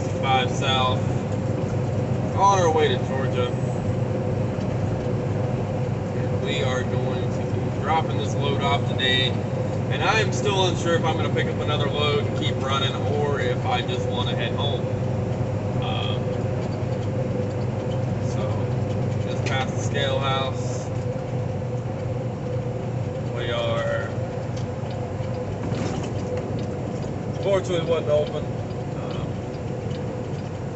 65 south on our way to Georgia. And we are going to be dropping this load off today. And I'm still unsure if I'm going to pick up another load and keep running or if I just want to head home. So, just past the scale house. We are. Fortunately, it wasn't open.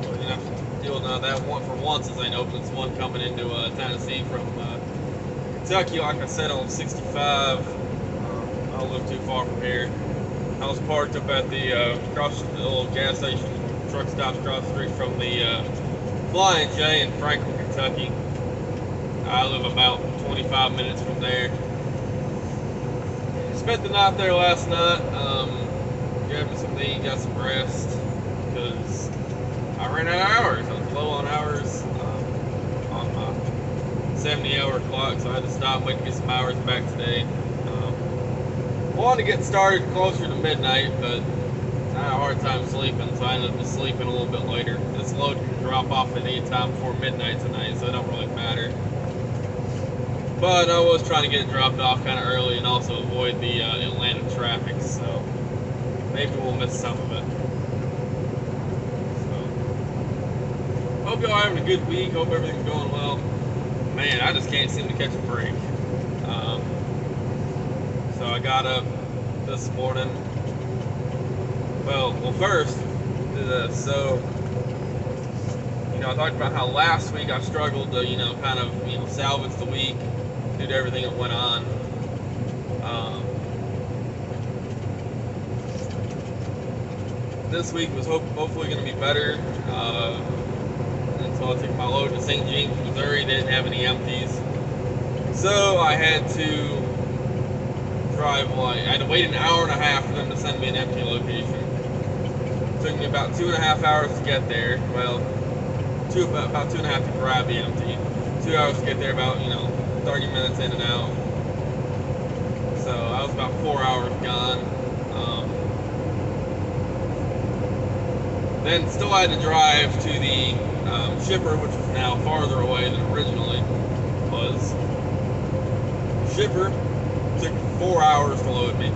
We're going to have to deal with that one for once as ain't open. It's one coming into Tennessee from Kentucky, like I said, on 65. I don't live too far from here. I was parked up at the little gas station, truck stops across the street from the Flying J in Franklin, Kentucky. I live about 25 minutes from there. Spent the night there last night. Grabbed me something to eat, got some rest because I ran out of hours. I was low on hours on my 70-hour clock, so I had to stop and wait to get some hours back today. Wanted to get started closer to midnight, but I had a hard time sleeping, so I ended up just sleeping a little bit later. This load can drop off at any time before midnight tonight, so it don't really matter. But I was trying to get it dropped off kind of early and also avoid the Atlanta traffic, so maybe we'll miss some of it. So, hope y'all are having a good week. Hope everything's going well. Man, I just can't seem to catch a break. So I got up this morning. Well, first, so, I talked about how last week I struggled to, kind of, salvage the week due to everything that went on. This week was hopefully going to be better. And so I took my load to St. James, Missouri. They didn't have any empties. So I had to I had to wait an hour and a half for them to send me an empty location. It took me about 2.5 hours to get there. Well, about 2.5 to grab the empty. 2 hours to get there, about 30 minutes in and out. So I was about 4 hours gone. Then still had to drive to the shipper, which was now farther away than originally was. Shipper took 4 hours to load me.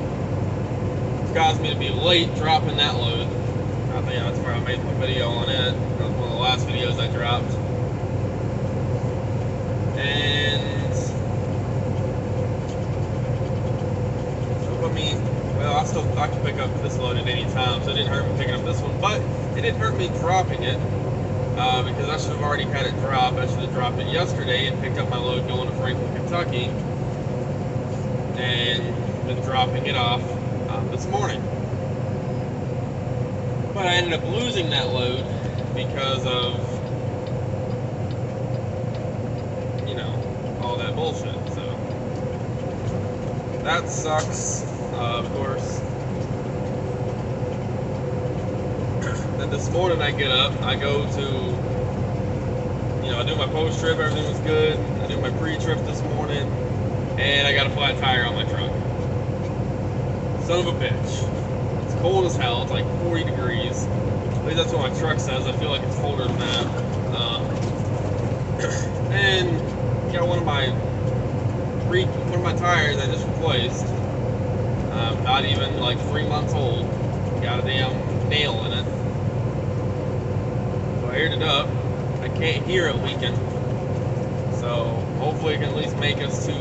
It's caused me to be late dropping that load. I think that's where I made my video on it. That was one of the last videos I dropped. And I can pick up this load at any time, so it didn't hurt me picking up this one, but it didn't hurt me dropping it because I should have already had it drop. I should have dropped it yesterday and picked up my load going to Franklin, Kentucky, and been dropping it off this morning. But I ended up losing that load because of, all that bullshit. So that sucks, of course. Then this morning I get up, I go to, I do my post trip, everything was good. I do my pre-trip this morning, and I got a flat tire on my truck. Son of a bitch. It's cold as hell. It's like 40 degrees. At least that's what my truck says. I feel like it's colder than that. And one of my tires I just replaced. Not even like 3 months old. Got a damn nail in it. So I aired it up. I can't hear it leaking. So hopefully it can at least make us to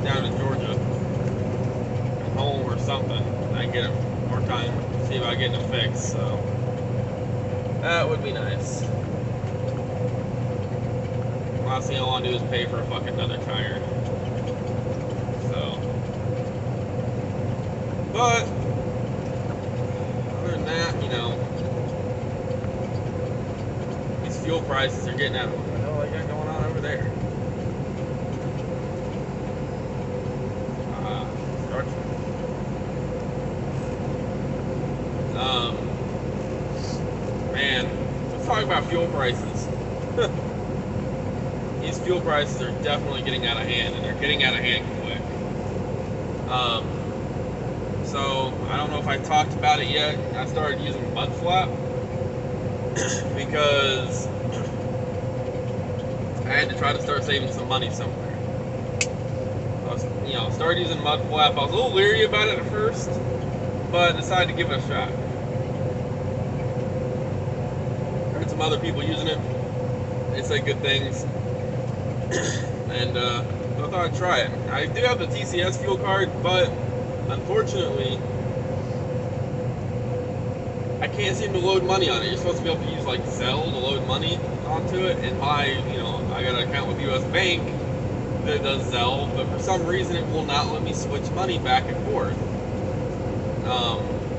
down to Georgia and home or something. I can get it more time, see if I get it fixed. So that would be nice. Last thing I want to do is pay for a fucking another tire. So, but other than that, these fuel prices are getting out of what the hell I got going on over there. Man, let's talk about fuel prices. These fuel prices are definitely getting out of hand, and they're getting out of hand quick. So I don't know if I talked about it yet. I started using Mudflap because I had to try to start saving some money somewhere. So started using Mudflap. I was a little leery about it at first, but I decided to give it a shot. Heard some other people using it. They say good things, and I thought I'd try it. I do have the TCS fuel card, but unfortunately, I can't seem to load money on it. You're supposed to be able to use like Zelle to load money onto it, and I got an account with US Bank that does Zelle, but for some reason it will not let me switch money back and forth.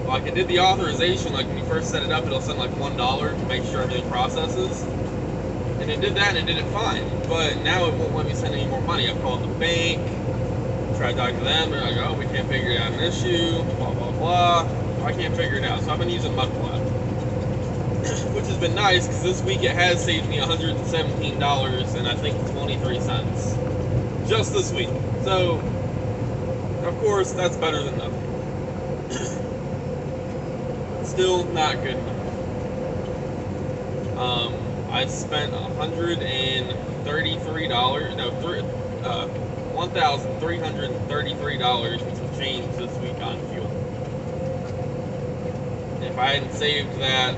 Like it did the authorization, like when you first set it up, it'll send like $1 to make sure everything processes. And it did that and it did it fine. But now it won't let me send any more money. I've called the bank, tried talking to them, they're like, oh, we can't figure out an issue, blah, blah, blah. I can't figure it out. So I've been using Mudflap, which has been nice because this week it has saved me $117 and I think 23 cents. Just this week. So, of course, that's better than nothing. Still not good enough. I spent $1,333 with some change this week on fuel. If I hadn't saved that,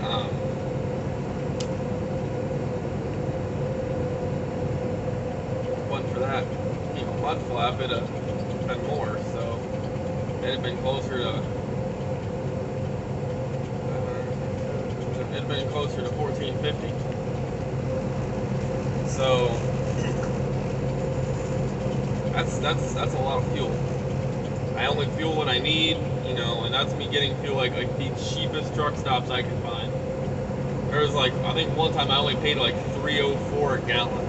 one for that, Mudflap, it'd have been more, so it'd have been closer to, $14.50. So that's a lot of fuel. I only fuel what I need, and that's me getting fuel like the cheapest truck stops I can find. There was I think one time I only paid like $3.04 a gallon.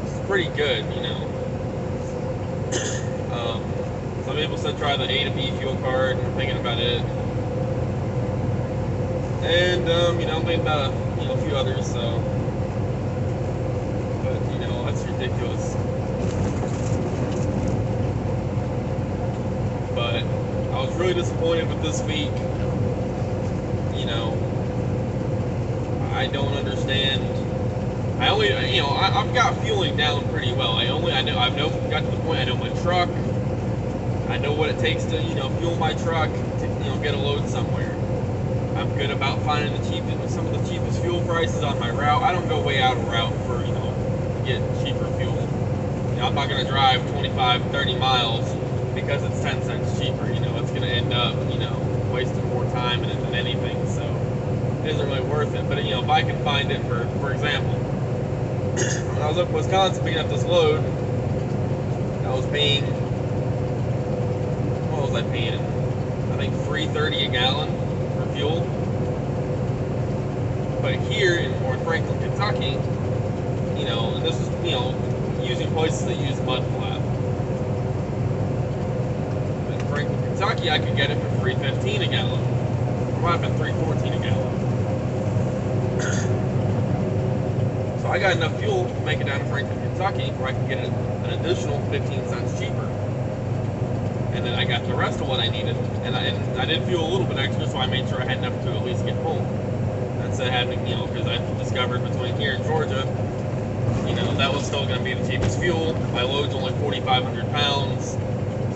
It's pretty good, Some people said try the A to B fuel card, and I'm thinking about it. And I'm thinking about a few others, so. But that's ridiculous. But I was really disappointed with this week. I don't understand. I've got fueling down pretty well. I've got to the point I know my truck. I know what it takes to, fuel my truck to, get a load somewhere. I'm good about finding some of the cheapest fuel prices on my route. I don't go way out of route for, to get cheaper fuel. I'm not going to drive 25, 30 miles because it's 10 cents cheaper. It's going to end up, wasting more time than anything. So it isn't really worth it. But, if I can find it, for example, when I was up in Wisconsin picking up this load, I was paying, what was I paying? I think $3.30 a gallon for fuel. But here in North Franklin, Kentucky, and this is, using places that use Mudflap. In Franklin, Kentucky, I could get it for $3.15 a gallon. It might have been $3.14 a gallon. So I got enough fuel to make it down to Franklin, Kentucky, where I can get an additional 15 cents cheaper. And then I got the rest of what I needed. And I did fuel a little bit extra, so I made sure I had enough to at least get home. Instead of having, because I discovered between here and Georgia, that was still going to be the cheapest fuel. My load's only 4,500 pounds,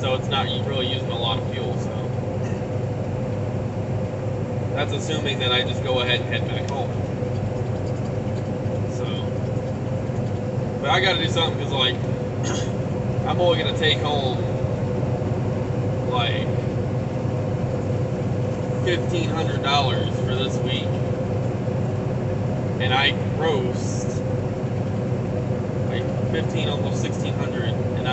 so it's not really using a lot of fuel. So that's assuming that I just go ahead and head back home. But I gotta do something because, I'm only gonna take home, $1,500 for this week. And I grossed, 15, almost 1,600. And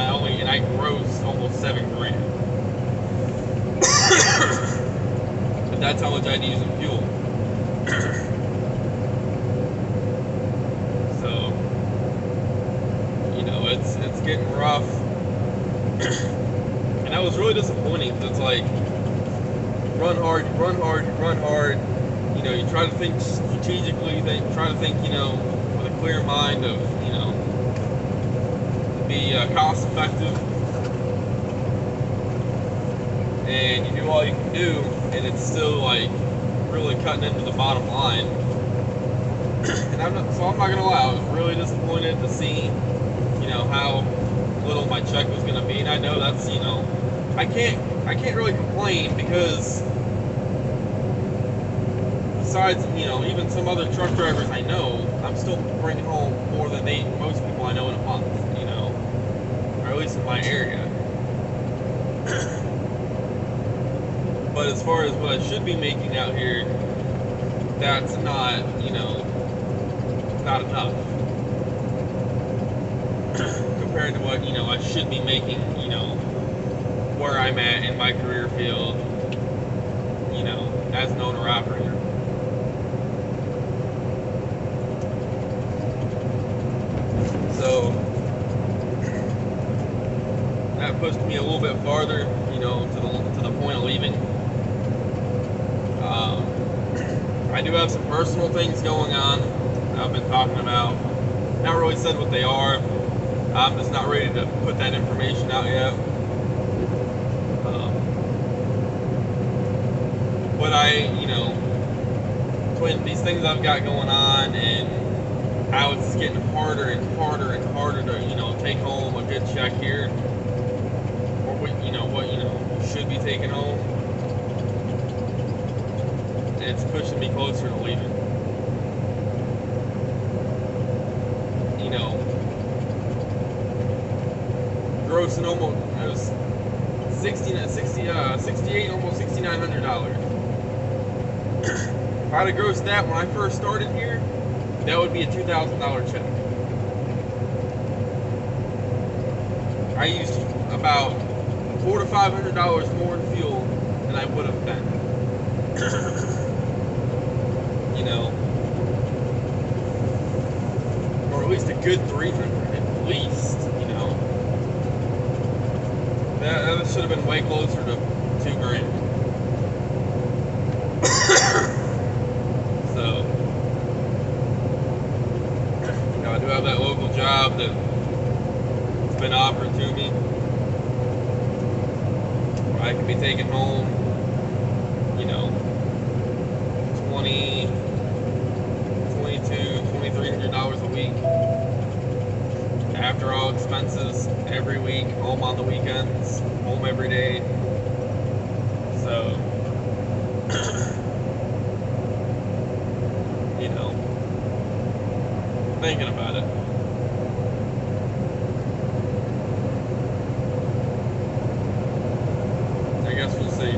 I grossed almost $7,000. But that's how much I'd use in fuel. It's getting rough. And that was really disappointing. It's run hard, you try to think strategically, try to think, with a clear mind of, to be cost effective. and you do all you can do, and it's still like really cutting into the bottom line. And I'm not gonna lie, I was really disappointed to see, how little my check was gonna be, and I know that's, I can't really complain because besides, even some other truck drivers I know, I'm still bringing home more than most people I know in a month, or at least in my area. But as far as what I should be making out here, that's not, not enough compared to what, I should be making, where I'm at in my career field, as an owner-operator. So that pushed me a little bit farther, to the point of leaving. I do have some personal things going on I've been talking about. Not really said what they are. I'm just not ready to put that information out yet. But between these things I've got going on and how it's getting harder and harder and harder to, take home a good check here, or what should be taken home, it's pushing me closer to leaving. Grossing almost, it was $68, almost $6,900. If I'd have grossed that when I first started here, that would be a $2,000 check. I used about $400 to $500 more in fuel than I would have been. Or at least a good 300, at least, That should have been way closer to $2,000. So, I do have that local job that's been offered to me, where I can be taking home, $2,300 a week after all expenses, every week, home on the weekends, home every day. So, thinking about it. I guess we'll see.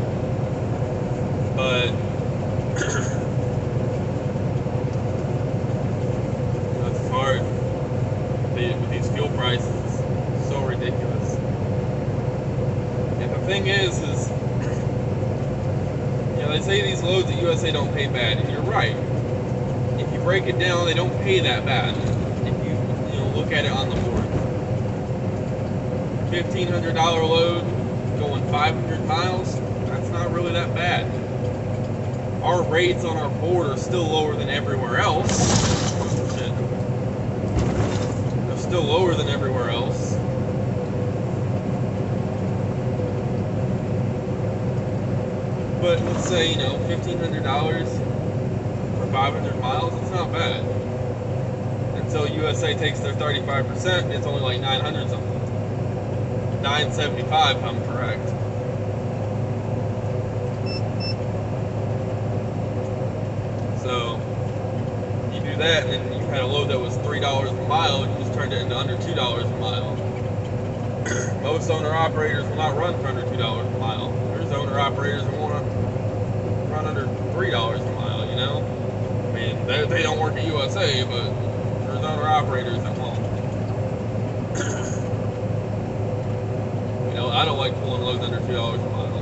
But it's hard. With these fuel prices, it's so ridiculous. And the thing is they say these loads at USA don't pay bad, and you're right. If you break it down, they don't pay that bad. If you look at it on the board, $1,500 load going 500 miles, that's not really that bad. Our rates on our board are still lower than everywhere else. Still lower than everywhere else. But let's say, $1,500 for 500 miles, it's not bad. Until USA takes their 35%, it's only like 900 something. 975 if I'm correct. So, you do that, and then you had a load that was $3 a mile, and you just turned it into under $2 a mile. Most owner-operators will not run for under $2 a mile. There's owner-operators that want to run under $3 a mile, I mean, they don't work at USA, but there's owner-operators that won't. I don't like pulling loads under $2 a mile.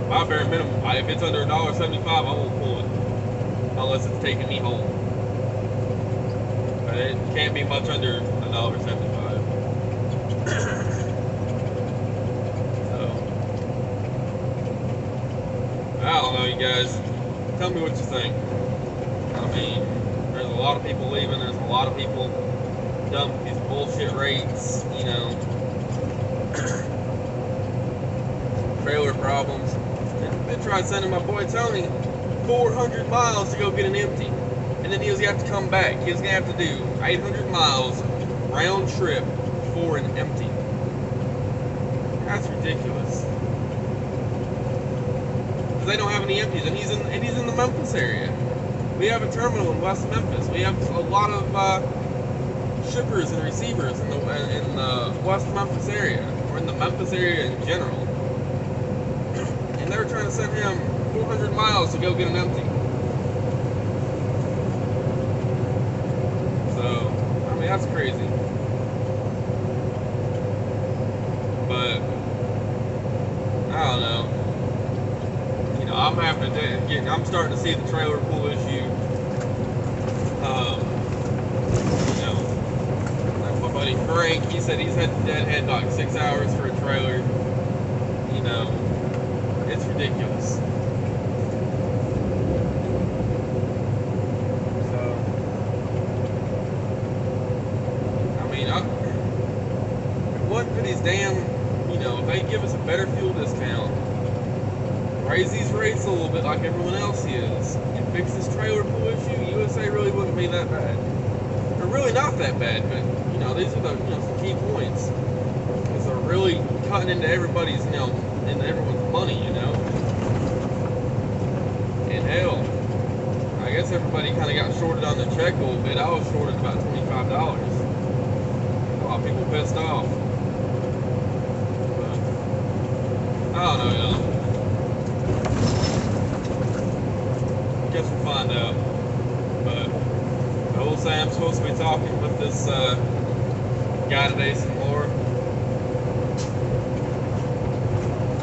My bare minimum, if it's under $1.75, I won't pull it. Unless it's taking me home. But it can't be much under $1.75. So, I don't know, you guys. Tell me what you think. I mean, there's a lot of people leaving. There's a lot of people dumping these bullshit rates, trailer problems. They tried sending my boy Tony 400 miles to go get an empty. And then he was going to have to come back. He was going to have to do 800 miles round trip for an empty. That's ridiculous. Because they don't have any empties, and he's in the Memphis area. We have a terminal in West Memphis. We have a lot of shippers and receivers in the West Memphis area, or in the Memphis area in general. And they were trying to send him 400 miles to go get an empty. So, I mean, that's crazy. But I don't know. You know, I'm starting to see the trailer pool issue. You know, like my buddy Frank, he said he's had to deadhead like 6 hours for a trailer. You know, it's ridiculous. So, I mean, what for these damn, you know, if they give us a better fuel discount, raise these rates a little bit like everyone else is, and fix this trailer pool issue, USA really wouldn't be that bad. They're really not that bad, but, you know, these are the, you know, some key points. Because they're really cutting into everybody's, you know, into everyone's money, you know. And hell, I guess everybody kind of got shorted on the check a little bit. I was shorted about $25. A lot of people pissed off. But, I don't know, y'all. Guess we'll find out. But I will say I'm supposed to be talking with this guy today some more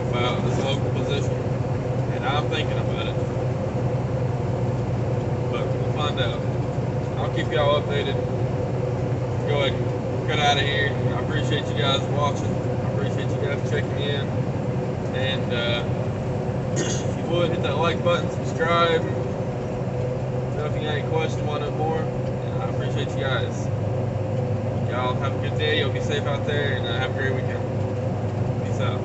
about this local position, and I'm thinking about it. But we'll find out. I'll keep y'all updated. Go ahead and cut out of here. I appreciate you guys watching. I appreciate you guys checking in. And if you would, hit that like button, subscribe. If you got any questions, want to know more, I appreciate you guys. Y'all have a good day. Y'all be safe out there, and have a great weekend. Peace out.